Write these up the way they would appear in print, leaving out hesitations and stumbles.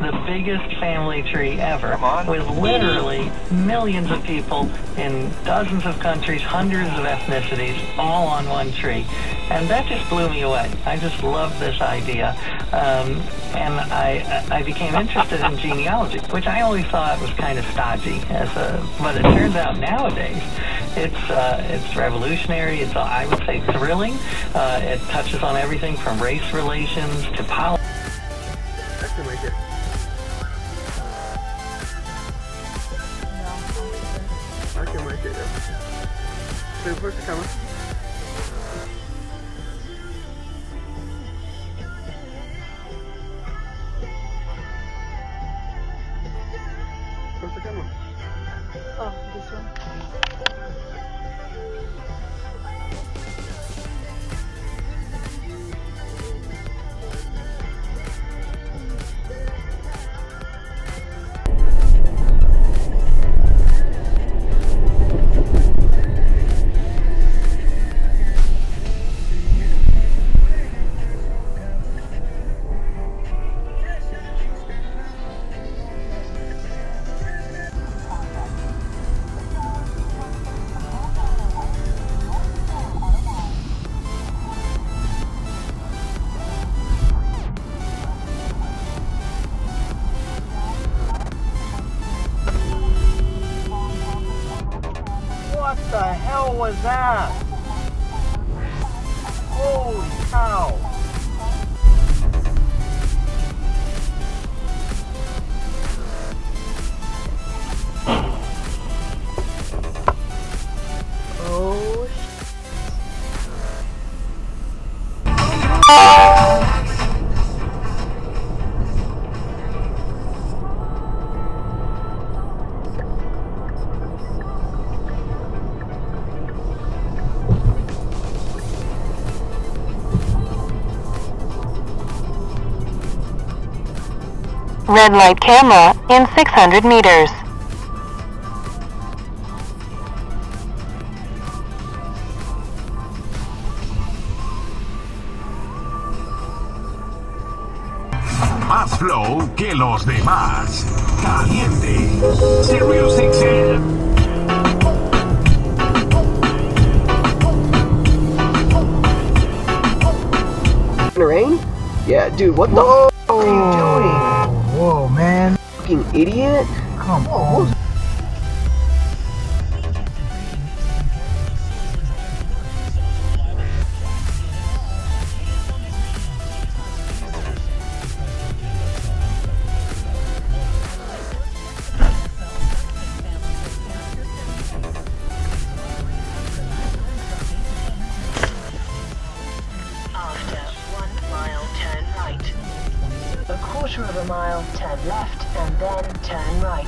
The biggest family tree ever, with literally millions of people in dozens of countries, hundreds of ethnicities, all on one tree. And that just blew me away. I just loved this idea. And I became interested in genealogy, which I always thought was kind of stodgy. But it turns out nowadays it's revolutionary. It's, I would say, thrilling. It touches on everything from race relations to politics. I can make it, yeah. Dude, where's the camera? Where's the camera? Oh, this one. What the hell was that? Holy cow! Oh Red light camera in 600 meters. Más flow que los demás. Caliente. Serious Exam. Rain? Yeah, dude, what the f are you doing? Whoa, man. Fucking idiot. Come on. A quarter of a mile, turn left, and then turn right.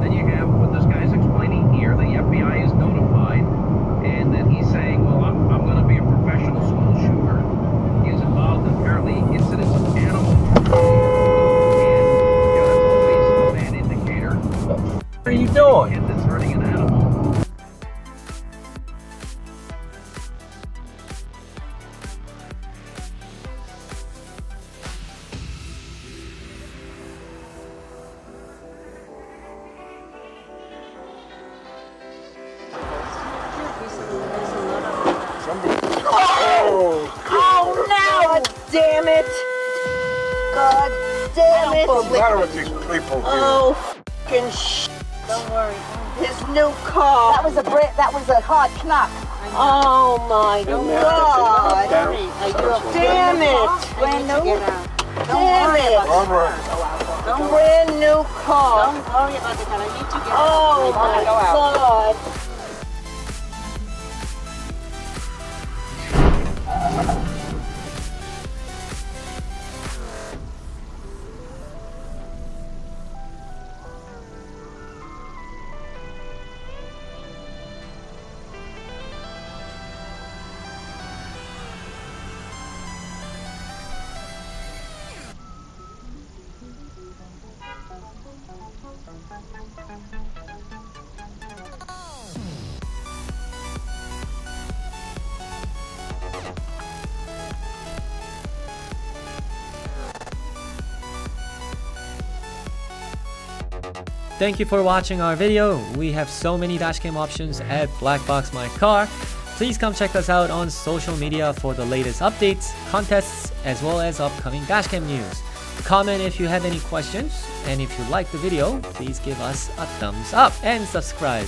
Then you have what this guy's explaining here. The FBI is notified damn it! God damn it! What's the matter with these people here? Oh, fucking shit! Don't worry. His new car. That was a hard knock. Oh my God! Damn it! Brand new. Damn it! All right. Brand new car. Don't worry about the car. I need to get Oh my God! Thank you for watching our video. We have so many dashcam options at BlackboxMyCar. Please come check us out on social media for the latest updates, contests, as well as upcoming dashcam news. Comment if you have any questions, and if you like the video, please give us a thumbs up and subscribe.